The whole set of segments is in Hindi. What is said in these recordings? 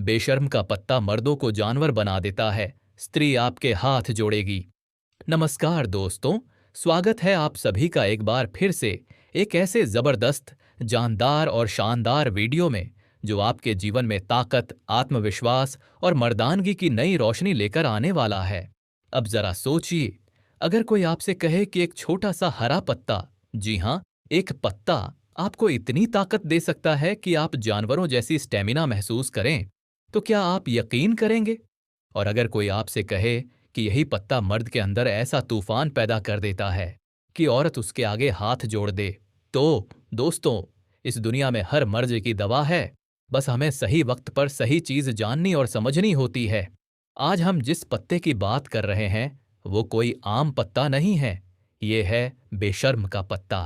बेशर्म का पत्ता मर्दों को जानवर बना देता है, स्त्री आपके हाथ जोड़ेगी। नमस्कार दोस्तों, स्वागत है आप सभी का एक बार फिर से एक ऐसे जबरदस्त, जानदार और शानदार वीडियो में जो आपके जीवन में ताकत, आत्मविश्वास और मर्दानगी की नई रोशनी लेकर आने वाला है। अब जरा सोचिए, अगर कोई आपसे कहे कि एक छोटा सा हरा पत्ता, जी हां, एक पत्ता आपको इतनी ताकत दे सकता है कि आप जानवरों जैसी स्टेमिना महसूस करें, तो क्या आप यकीन करेंगे? और अगर कोई आपसे कहे कि यही पत्ता मर्द के अंदर ऐसा तूफान पैदा कर देता है कि औरत उसके आगे हाथ जोड़ दे, तो दोस्तों, इस दुनिया में हर मर्ज की दवा है। बस हमें सही वक्त पर सही चीज जाननी और समझनी होती है। आज हम जिस पत्ते की बात कर रहे हैं वो कोई आम पत्ता नहीं है, ये है बेशर्म का पत्ता।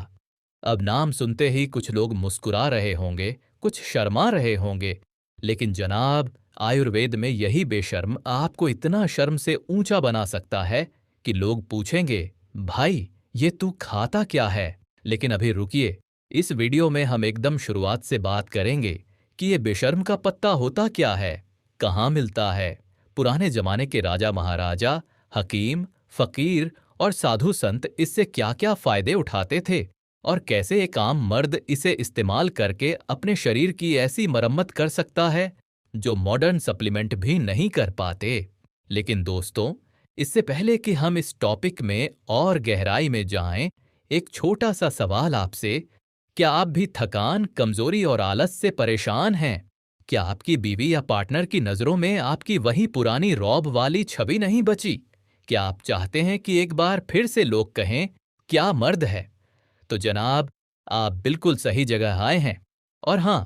अब नाम सुनते ही कुछ लोग मुस्कुरा रहे होंगे, कुछ शर्मा रहे होंगे, लेकिन जनाब, आयुर्वेद में यही बेशर्म आपको इतना शर्म से ऊंचा बना सकता है कि लोग पूछेंगे, भाई ये तू खाता क्या है? लेकिन अभी रुकिए, इस वीडियो में हम एकदम शुरुआत से बात करेंगे कि ये बेशर्म का पत्ता होता क्या है, कहाँ मिलता है, पुराने जमाने के राजा महाराजा, हकीम, फकीर और साधु संत इससे क्या क्या फायदे उठाते थे, और कैसे एक आम मर्द इसे इस्तेमाल करके अपने शरीर की ऐसी मरम्मत कर सकता है जो मॉडर्न सप्लीमेंट भी नहीं कर पाते। लेकिन दोस्तों, इससे पहले कि हम इस टॉपिक में और गहराई में जाएं, एक छोटा सा सवाल आपसे, क्या आप भी थकान, कमजोरी और आलस से परेशान हैं? क्या आपकी बीवी या पार्टनर की नजरों में आपकी वही पुरानी रौब वाली छवि नहीं बची? क्या आप चाहते हैं कि एक बार फिर से लोग कहें, क्या मर्द है? तो जनाब, आप बिल्कुल सही जगह आए हैं। और हां,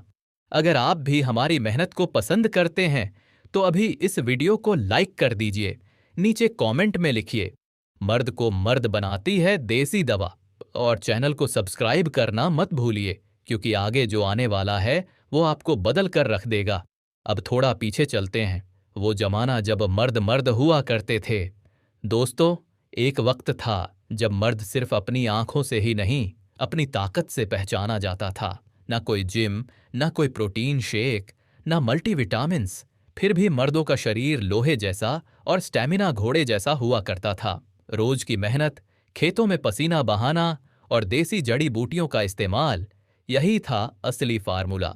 अगर आप भी हमारी मेहनत को पसंद करते हैं तो अभी इस वीडियो को लाइक कर दीजिए, नीचे कमेंट में लिखिए, मर्द को मर्द बनाती है देसी दवा, और चैनल को सब्सक्राइब करना मत भूलिए, क्योंकि आगे जो आने वाला है वो आपको बदल कर रख देगा। अब थोड़ा पीछे चलते हैं, वो जमाना जब मर्द मर्द हुआ करते थे। दोस्तों, एक वक्त था जब मर्द सिर्फ अपनी आंखों से ही नहीं, अपनी ताकत से पहचाना जाता था। ना कोई जिम, ना कोई प्रोटीन शेक, ना मल्टीविटामिन्स, फिर भी मर्दों का शरीर लोहे जैसा और स्टैमिना घोड़े जैसा हुआ करता था। रोज की मेहनत, खेतों में पसीना बहाना और देसी जड़ी बूटियों का इस्तेमाल, यही था असली फार्मूला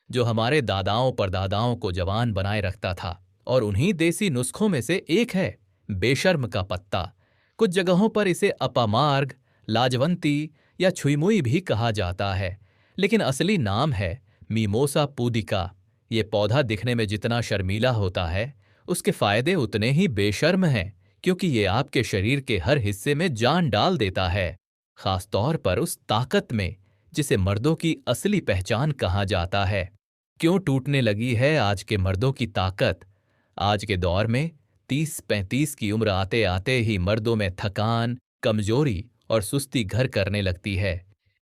जो हमारे दादाओं परदादाओं को जवान बनाए रखता था। और उन्हीं देसी नुस्खों में से एक है बेशर्म का पत्ता। कुछ जगहों पर इसे अपामार्ग, लाजवंती या छुईमुई भी कहा जाता है, लेकिन असली नाम है मीमोसा पुदिका। ये पौधा दिखने में जितना शर्मीला होता है, उसके फायदे उतने ही बेशर्म हैं, क्योंकि ये आपके शरीर के हर हिस्से में जान डाल देता है, खासतौर पर उस ताकत में जिसे मर्दों की असली पहचान कहा जाता है। क्यों टूटने लगी है आज के मर्दों की ताकत? आज के दौर में 30-35 की उम्र आते आते ही मर्दों में थकान, कमजोरी और सुस्ती घर करने लगती है।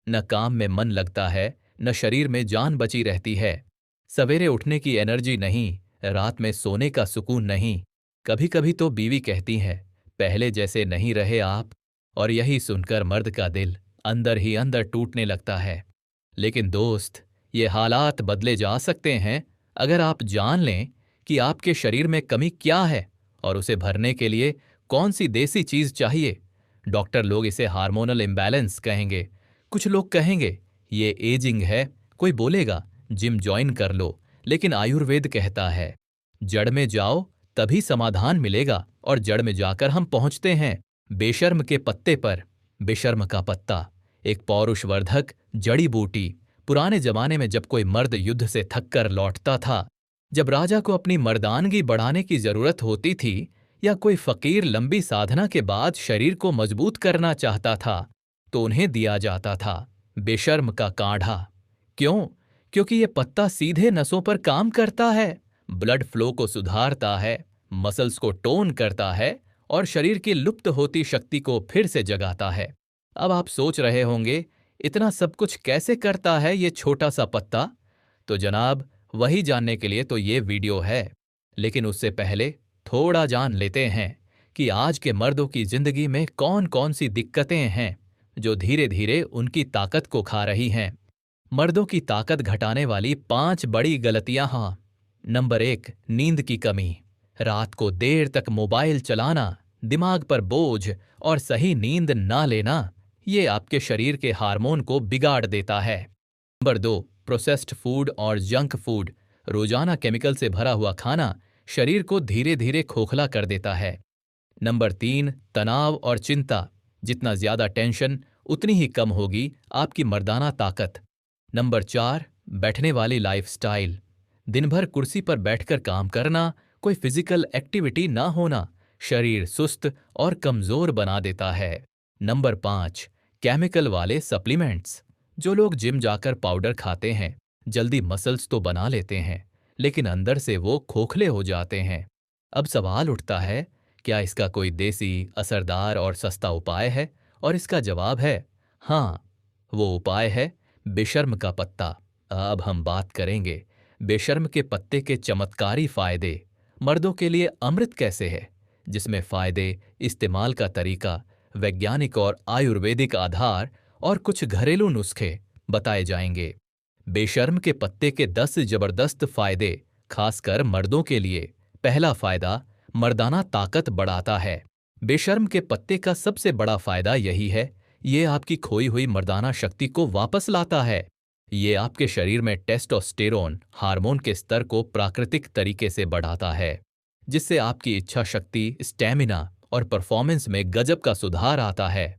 न काम में मन लगता है, न शरीर में जान बची रहती है। सवेरे उठने की एनर्जी नहीं, रात में सोने का सुकून नहीं। कभी कभी तो बीवी कहती है, पहले जैसे नहीं रहे आप, और यही सुनकर मर्द का दिल अंदर ही अंदर टूटने लगता है। लेकिन दोस्त, ये हालात बदले जा सकते हैं अगर आप जान लें कि आपके शरीर में कमी क्या है और उसे भरने के लिए कौन सी देसी चीज चाहिए। डॉक्टर लोग इसे हार्मोनल इम्बैलेंस कहेंगे, कुछ लोग कहेंगे ये एजिंग है, कोई बोलेगा जिम ज्वाइन कर लो, लेकिन आयुर्वेद कहता है जड़ में जाओ तभी समाधान मिलेगा, और जड़ में जाकर हम पहुंचते हैं बेशर्म के पत्ते पर। बेशर्म का पत्ता एक पौरुषवर्धक जड़ी बूटी। पुराने जमाने में जब कोई मर्द युद्ध से थक कर लौटता था, जब राजा को अपनी मर्दानगी बढ़ाने की जरूरत होती थी, या कोई फकीर लंबी साधना के बाद शरीर को मजबूत करना चाहता था, तो उन्हें दिया जाता था बेशर्म का काढ़ा। क्यों? क्योंकि ये पत्ता सीधे नसों पर काम करता है, ब्लड फ्लो को सुधारता है, मसल्स को टोन करता है और शरीर की लुप्त होती शक्ति को फिर से जगाता है। अब आप सोच रहे होंगे, इतना सब कुछ कैसे करता है ये छोटा सा पत्ता? तो जनाब, वही जानने के लिए तो ये वीडियो है। लेकिन उससे पहले थोड़ा जान लेते हैं कि आज के मर्दों की जिंदगी में कौन कौन सी दिक्कतें हैं जो धीरे धीरे उनकी ताकत को खा रही हैं। मर्दों की ताकत घटाने वाली 5 बड़ी गलतियां। हाँ, नंबर 1, नींद की कमी। रात को देर तक मोबाइल चलाना, दिमाग पर बोझ और सही नींद ना लेना, ये आपके शरीर के हार्मोन को बिगाड़ देता है। नंबर 2, प्रोसेस्ड फूड और जंक फूड। रोजाना केमिकल से भरा हुआ खाना शरीर को धीरे धीरे खोखला कर देता है। नंबर 3, तनाव और चिंता। जितना ज्यादा टेंशन, उतनी ही कम होगी आपकी मर्दाना ताकत। नंबर 4, बैठने वाली लाइफस्टाइल। दिन भर कुर्सी पर बैठकर काम करना, कोई फिजिकल एक्टिविटी ना होना शरीर सुस्त और कमजोर बना देता है। नंबर 5, केमिकल वाले सप्लीमेंट्स। जो लोग जिम जाकर पाउडर खाते हैं, जल्दी मसल्स तो बना लेते हैं, लेकिन अंदर से वो खोखले हो जाते हैं। अब सवाल उठता है, क्या इसका कोई देसी, असरदार और सस्ता उपाय है? और इसका जवाब है हाँ, वो उपाय है बेशर्म का पत्ता। अब हम बात करेंगे बेशर्म के पत्ते के चमत्कारी फायदे। मर्दों के लिए अमृत कैसे है, जिसमें फायदे, इस्तेमाल का तरीका, वैज्ञानिक और आयुर्वेदिक आधार और कुछ घरेलू नुस्खे बताए जाएंगे। बेशर्म के पत्ते के 10 जबरदस्त फायदे, खासकर मर्दों के लिए। पहला फायदा, मर्दाना ताकत बढ़ाता है। बेशर्म के पत्ते का सबसे बड़ा फायदा यही है, ये आपकी खोई हुई मर्दाना शक्ति को वापस लाता है। ये आपके शरीर में टेस्टोस्टेरोन हार्मोन के स्तर को प्राकृतिक तरीके से बढ़ाता है, जिससे आपकी इच्छा शक्ति, स्टैमिना और परफॉर्मेंस में गजब का सुधार आता है।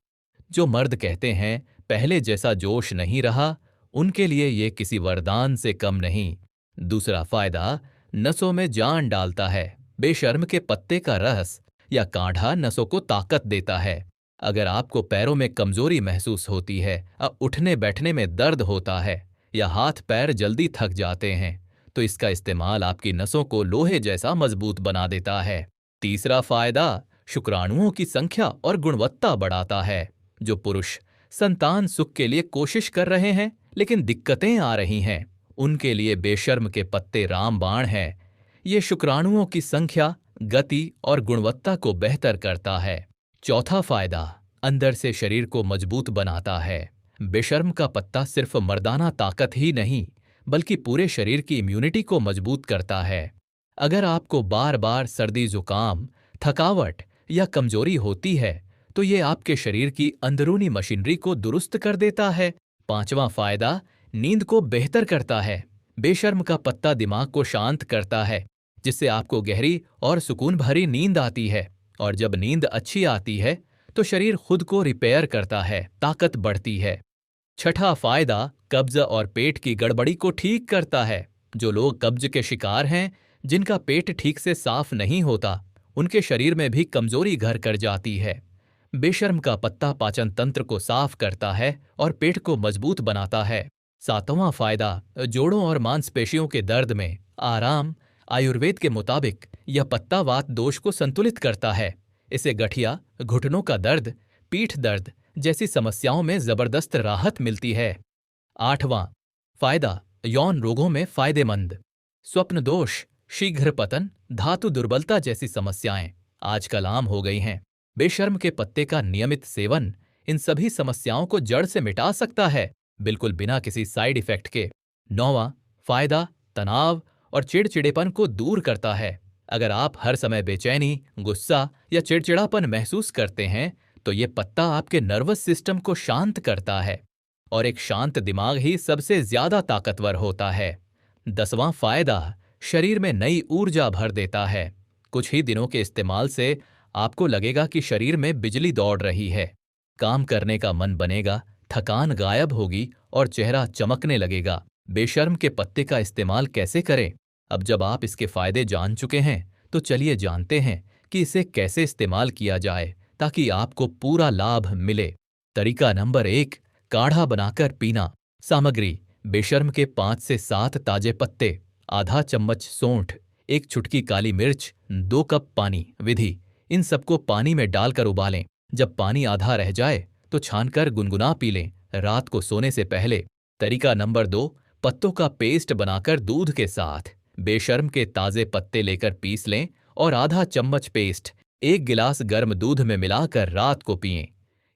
जो मर्द कहते हैं पहले जैसा जोश नहीं रहा, उनके लिए ये किसी वरदान से कम नहीं। दूसरा फायदा, नसों में जान डालता है। बेशर्म के पत्ते का रस या काढ़ा नसों को ताकत देता है। अगर आपको पैरों में कमजोरी महसूस होती है, उठने बैठने में दर्द होता है या हाथ पैर जल्दी थक जाते हैं, तो इसका इस्तेमाल आपकी नसों को लोहे जैसा मजबूत बना देता है। तीसरा फायदा, शुक्राणुओं की संख्या और गुणवत्ता बढ़ाता है। जो पुरुष संतान सुख के लिए कोशिश कर रहे हैं लेकिन दिक्कतें आ रही हैं, उनके लिए बेशर्म के पत्ते रामबाण हैं। ये शुक्राणुओं की संख्या, गति और गुणवत्ता को बेहतर करता है। चौथा फायदा, अंदर से शरीर को मजबूत बनाता है। बेशर्म का पत्ता सिर्फ मर्दाना ताकत ही नहीं, बल्कि पूरे शरीर की इम्यूनिटी को मजबूत करता है। अगर आपको बार बार सर्दी, जुकाम, थकावट या कमजोरी होती है, तो ये आपके शरीर की अंदरूनी मशीनरी को दुरुस्त कर देता है। पांचवां फायदा, नींद को बेहतर करता है। बेशर्म का पत्ता दिमाग को शांत करता है, जिससे आपको गहरी और सुकून भरी नींद आती है। और जब नींद अच्छी आती है तो शरीर खुद को रिपेयर करता है, ताकत बढ़ती है। छठा फायदा, कब्ज और पेट की गड़बड़ी को ठीक करता है। जो लोग कब्ज के शिकार हैं, जिनका पेट ठीक से साफ नहीं होता, उनके शरीर में भी कमजोरी घर कर जाती है। बेशर्म का पत्ता पाचन तंत्र को साफ करता है और पेट को मजबूत बनाता है। सातवां फायदा, जोड़ों और मांसपेशियों के दर्द में आराम। आयुर्वेद के मुताबिक यह पत्ता वात दोष को संतुलित करता है। इसे गठिया, घुटनों का दर्द, पीठ दर्द जैसी समस्याओं में जबरदस्त राहत मिलती है। आठवां फायदा, यौन रोगों में फायदेमंद। स्वप्न दोष, शीघ्र पतन, धातु दुर्बलता जैसी समस्याएं आजकल आम हो गई हैं। बेशर्म के पत्ते का नियमित सेवन इन सभी समस्याओं को जड़ से मिटा सकता है, बिल्कुल बिना किसी साइड इफेक्ट के। नौवां फायदा, तनाव और चिड़चिड़ेपन को दूर करता है। अगर आप हर समय बेचैनी, गुस्सा या चिड़चिड़ापन महसूस करते हैं, तो ये पत्ता आपके नर्वस सिस्टम को शांत करता है, और एक शांत दिमाग ही सबसे ज्यादा ताकतवर होता है। 10वां फायदा, शरीर में नई ऊर्जा भर देता है। कुछ ही दिनों के इस्तेमाल से आपको लगेगा कि शरीर में बिजली दौड़ रही है। काम करने का मन बनेगा, थकान गायब होगी और चेहरा चमकने लगेगा। बेशर्म के पत्ते का इस्तेमाल कैसे करें? अब जब आप इसके फायदे जान चुके हैं, तो चलिए जानते हैं कि इसे कैसे इस्तेमाल किया जाए ताकि आपको पूरा लाभ मिले। तरीका नंबर 1, काढ़ा बनाकर पीना। सामग्री, बेशर्म के 5 से 7 ताजे पत्ते, आधा चम्मच सौंठ, 1 चुटकी काली मिर्च, 2 कप पानी। विधि, इन सबको पानी में डालकर उबालें। जब पानी आधा रह जाए तो छानकर गुनगुना पी लें, रात को सोने से पहले। तरीका नंबर 2, पत्तों का पेस्ट बनाकर दूध के साथ। बेशर्म के ताजे पत्ते लेकर पीस लें और आधा चम्मच पेस्ट 1 गिलास गर्म दूध में मिलाकर रात को पिएं।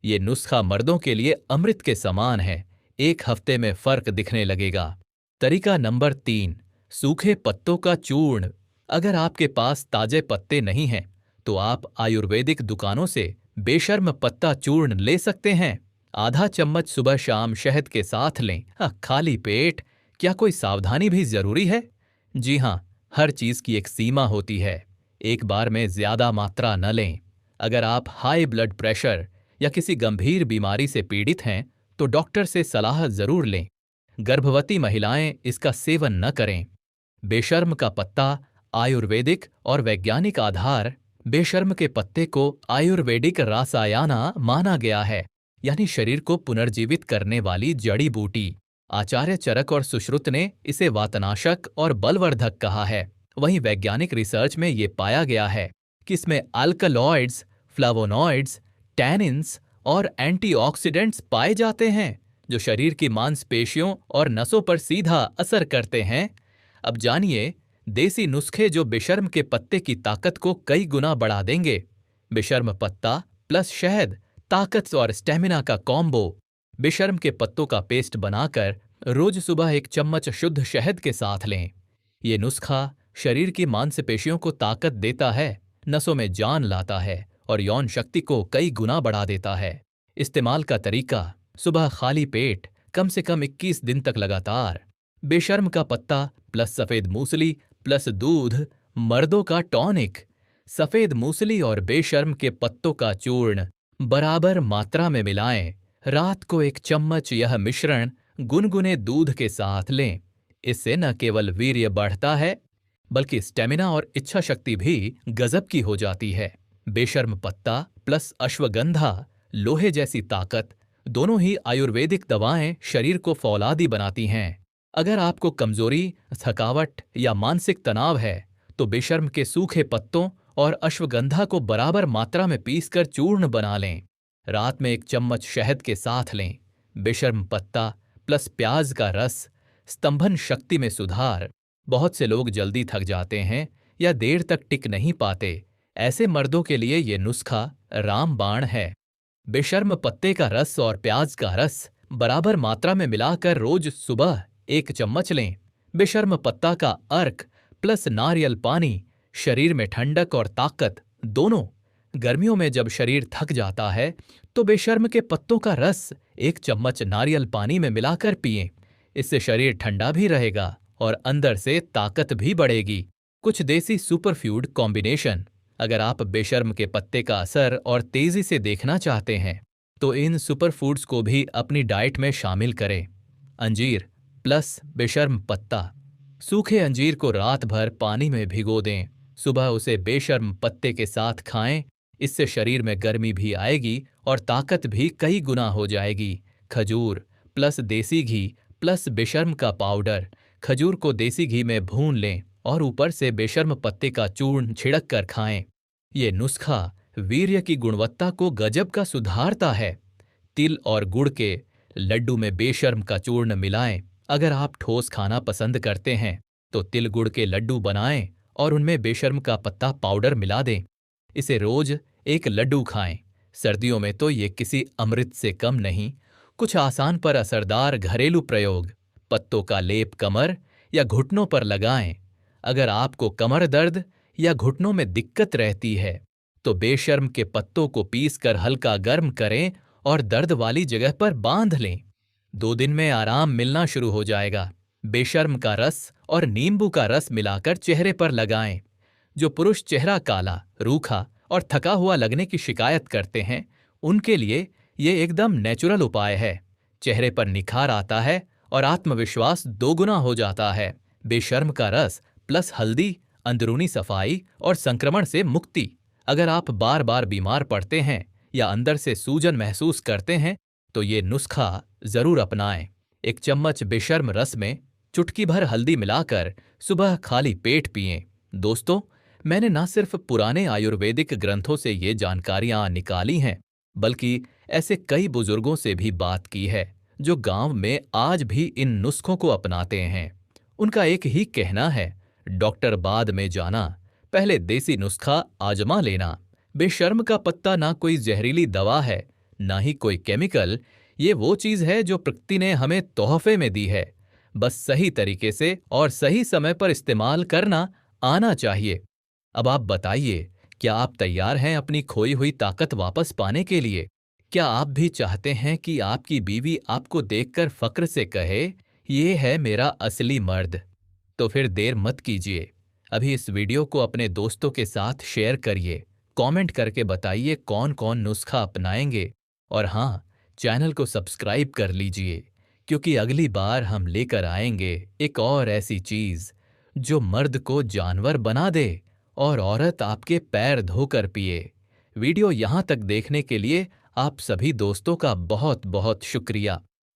ये नुस्खा मर्दों के लिए अमृत के समान है। 1 हफ्ते में फर्क दिखने लगेगा। तरीका नंबर 3, सूखे पत्तों का चूर्ण। अगर आपके पास ताजे पत्ते नहीं हैं, तो आप आयुर्वेदिक दुकानों से बेशर्म पत्ता चूर्ण ले सकते हैं। आधा चम्मच सुबह शाम शहद के साथ लें। हाँ, खाली पेट। क्या कोई सावधानी भी जरूरी है? जी हाँ, हर चीज की एक सीमा होती है। एक बार में ज्यादा मात्रा न लें। अगर आप हाई ब्लड प्रेशर या किसी गंभीर बीमारी से पीड़ित हैं, तो डॉक्टर से सलाह जरूर लें। गर्भवती महिलाएं इसका सेवन न करें। बेशर्म का पत्ता आयुर्वेदिक और वैज्ञानिक आधार। बेशर्म के पत्ते को आयुर्वेदिक रासायना माना गया है, यानी शरीर को पुनर्जीवित करने वाली जड़ी बूटी। आचार्य चरक और सुश्रुत ने इसे वातनाशक और बलवर्धक कहा है। वहीं वैज्ञानिक रिसर्च में ये पाया गया है कि इसमें अल्कलॉइड्स, फ्लावोनॉइड्स, टैनिन्स और एंटीऑक्सीडेंट्स पाए जाते हैं, जो शरीर की मांसपेशियों और नसों पर सीधा असर करते हैं। अब जानिए देसी नुस्खे जो बेशर्म के पत्ते की ताकत को कई गुना बढ़ा देंगे। बेशर्म पत्ता प्लस शहद, ताकत और स्टेमिना का कॉम्बो। बेशर्म के पत्तों का पेस्ट बनाकर रोज सुबह 1 चम्मच शुद्ध शहद के साथ लें। ये नुस्खा शरीर की मांसपेशियों को ताकत देता है, नसों में जान लाता है और यौन शक्ति को कई गुना बढ़ा देता है। इस्तेमाल का तरीका: सुबह खाली पेट, कम से कम 21 दिन तक लगातार। बेशर्म का पत्ता प्लस सफेद मूसली प्लस दूध, मर्दों का टॉनिक। सफेद मूसली और बेशर्म के पत्तों का चूर्ण बराबर मात्रा में मिलाएं। रात को 1 चम्मच यह मिश्रण गुनगुने दूध के साथ लें। इससे न केवल वीर्य बढ़ता है, बल्कि स्टेमिना और इच्छा शक्ति भी गजब की हो जाती है। बेशर्म पत्ता प्लस अश्वगंधा, लोहे जैसी ताकत। दोनों ही आयुर्वेदिक दवाएं शरीर को फौलादी बनाती हैं। अगर आपको कमजोरी, थकावट या मानसिक तनाव है, तो बेशर्म के सूखे पत्तों और अश्वगंधा को बराबर मात्रा में पीसकर चूर्ण बना लें। रात में 1 चम्मच शहद के साथ लें। बेशर्म पत्ता प्लस प्याज का रस, स्तंभन शक्ति में सुधार। बहुत से लोग जल्दी थक जाते हैं या देर तक टिक नहीं पाते। ऐसे मर्दों के लिए ये नुस्खा रामबाण है। बेशर्म पत्ते का रस और प्याज का रस बराबर मात्रा में मिलाकर रोज सुबह 1 चम्मच लें। बेशर्म पत्ता का अर्क प्लस नारियल पानी, शरीर में ठंडक और ताकत दोनों। गर्मियों में जब शरीर थक जाता है, तो बेशर्म के पत्तों का रस 1 चम्मच नारियल पानी में मिलाकर पिएं। इससे शरीर ठंडा भी रहेगा और अंदर से ताकत भी बढ़ेगी। कुछ देसी सुपरफूड कॉम्बिनेशन: अगर आप बेशर्म के पत्ते का असर और तेजी से देखना चाहते हैं, तो इन सुपरफूड्स को भी अपनी डाइट में शामिल करें। अंजीर प्लस बेशर्म पत्ता। सूखे अंजीर को रात भर पानी में भिगो दें। सुबह उसे बेशर्म पत्ते के साथ खाएं। इससे शरीर में गर्मी भी आएगी और ताकत भी कई गुना हो जाएगी। खजूर प्लस देसी घी प्लस बेशर्म का पाउडर। खजूर को देसी घी में भून लें और ऊपर से बेशर्म पत्ते का चूर्ण छिड़क कर खाएं। ये नुस्खा वीर्य की गुणवत्ता को गजब का सुधारता है। तिल और गुड़ के लड्डू में बेशर्म का चूर्ण मिलाएं। अगर आप ठोस खाना पसंद करते हैं, तो तिल गुड़ के लड्डू बनाएं और उनमें बेशर्म का पत्ता पाउडर मिला दें। इसे रोज 1 लड्डू खाएं। सर्दियों में तो ये किसी अमृत से कम नहीं। कुछ आसान पर असरदार घरेलू प्रयोग: पत्तों का लेप कमर या घुटनों पर लगाएं। अगर आपको कमर दर्द या घुटनों में दिक्कत रहती है, तो बेशर्म के पत्तों को पीसकर हल्का गर्म करें और दर्द वाली जगह पर बांध लें। 2 दिन में आराम मिलना शुरू हो जाएगा। बेशर्म का रस और नींबू का रस मिलाकर चेहरे पर लगाएं। जो पुरुष चेहरा काला, रूखा और थका हुआ लगने की शिकायत करते हैं, उनके लिए ये एकदम नेचुरल उपाय है। चेहरे पर निखार आता है और आत्मविश्वास 2 गुना हो जाता है। बेशर्म का रस प्लस हल्दी, अंदरूनी सफाई और संक्रमण से मुक्ति। अगर आप बार बार बीमार पड़ते हैं या अंदर से सूजन महसूस करते हैं, तो ये नुस्खा जरूर अपनाएं। 1 चम्मच बेशर्म रस में चुटकी भर हल्दी मिलाकर सुबह खाली पेट पिएं। दोस्तों, मैंने न सिर्फ पुराने आयुर्वेदिक ग्रंथों से ये जानकारियां निकाली हैं, बल्कि ऐसे कई बुजुर्गों से भी बात की है जो गांव में आज भी इन नुस्खों को अपनाते हैं। उनका एक ही कहना है: डॉक्टर बाद में जाना, पहले देसी नुस्खा आजमा लेना। बेशर्म का पत्ता ना कोई जहरीली दवा है, ना ही कोई केमिकल। ये वो चीज है जो प्रकृति ने हमें तोहफे में दी है। बस सही तरीके से और सही समय पर इस्तेमाल करना आना चाहिए। अब आप बताइए, क्या आप तैयार हैं अपनी खोई हुई ताकत वापस पाने के लिए? क्या आप भी चाहते हैं कि आपकी बीवी आपको देखकर फक्र से कहे, ये है मेरा असली मर्द? तो फिर देर मत कीजिए। अभी इस वीडियो को अपने दोस्तों के साथ शेयर करिए। कमेंट करके बताइए कौन कौन नुस्खा अपनाएंगे। और हाँ, चैनल को सब्सक्राइब कर लीजिए, क्योंकि अगली बार हम लेकर आएंगे एक और ऐसी चीज जो मर्द को जानवर बना दे और औरत आपके पैर धोकर पिए। वीडियो यहाँ तक देखने के लिए आप सभी दोस्तों का बहुत बहुत शुक्रिया।